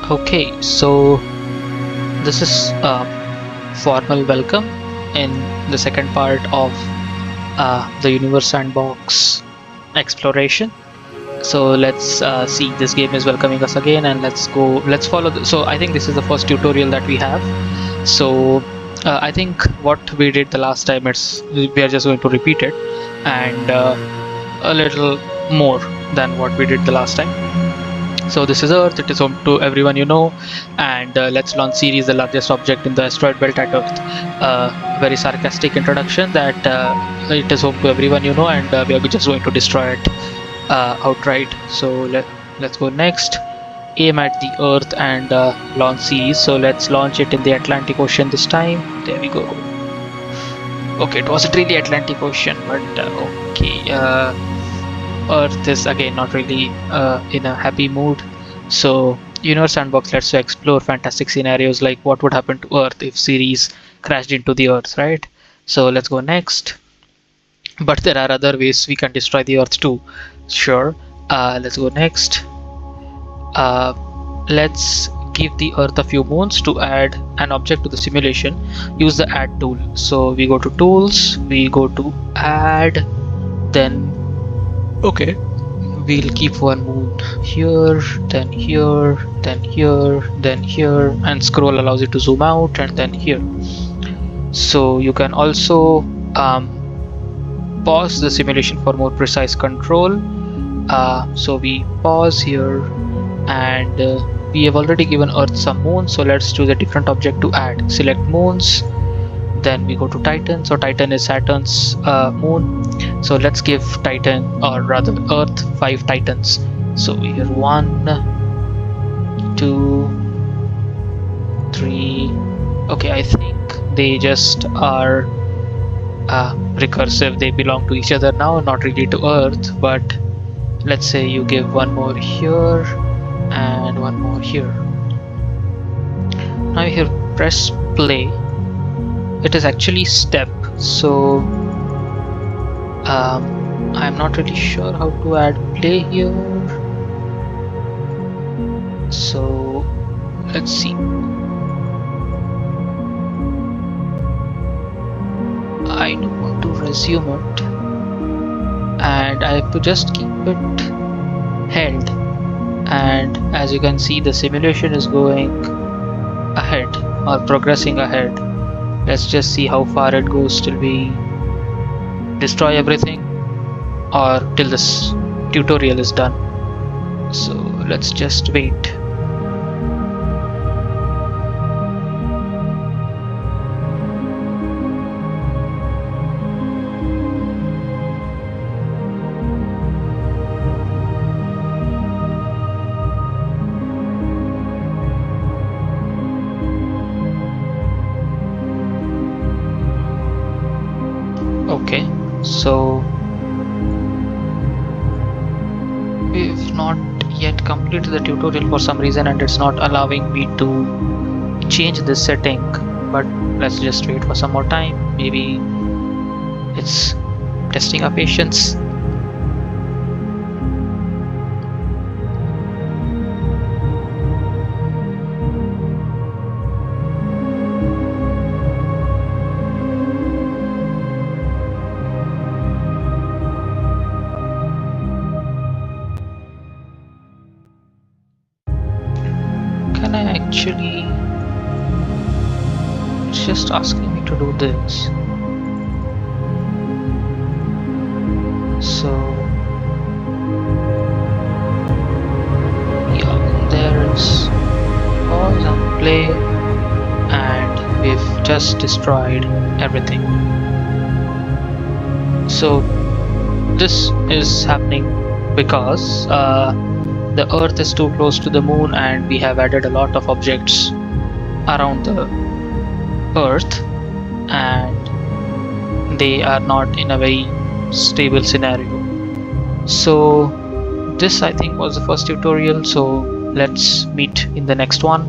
Okay, so this is a formal welcome in the second part of the Universe Sandbox exploration. So let's see, this game is welcoming us again, and let's go. Let's follow. So I think this is the first tutorial that we have. So I think what we did the last time, we are just going to repeat it, and a little more than what we did the last time. So this is Earth, it is home to everyone you know, and let's launch Ceres, the largest object in the asteroid belt at Earth. Very sarcastic introduction that it is home to everyone you know, and we are just going to destroy it outright. So let's go next. Aim at the Earth and launch Ceres. So let's launch it in the Atlantic Ocean this time. There we go. Okay, it wasn't really Atlantic Ocean, but okay. Earth is again not really in a happy mood. So Universe Sandbox lets you explore fantastic scenarios like what would happen to Earth if Ceres crashed into the Earth, right? So let's go next. But there are other ways we can destroy the Earth too. Sure. Let's go next. Let's give the Earth a few moons to add an object to the simulation. Use the add tool. So we go to tools, we go to add, then okay, we'll keep one moon here, then here, then here, then here, and scroll allows you to zoom out, and then here. So you can also pause the simulation for more precise control. So we pause here, and we have already given Earth some moons, so let's choose a different object to add. Select moons, then we go to Titan. So Titan is Saturn's moon, so let's give Titan, or rather Earth, 5 Titans. So here 1, 2, 3. Okay, I think they just are recursive, they belong to each other now, not really to Earth. But let's say you give one more here and one more here. Now here press play. It is actually step, so I'm not really sure how to add play here. So let's see. I don't want to resume it, and I have to just keep it held, and as you can see the simulation is going ahead or progressing ahead. Let's just see how far it goes till we destroy everything, or till this tutorial is done. So let's just wait. Okay, so we've not yet completed the tutorial for some reason, and it's not allowing me to change this setting, but let's just wait for some more time. Maybe it's testing our patience. Can I actually, it's just asking me to do this. So yeah, there is pause and play, and we've just destroyed everything. So this is happening because the Earth is too close to the moon, and we have added a lot of objects around the Earth, and they are not in a very stable scenario. So this, I think, was the first tutorial, so let's meet in the next one.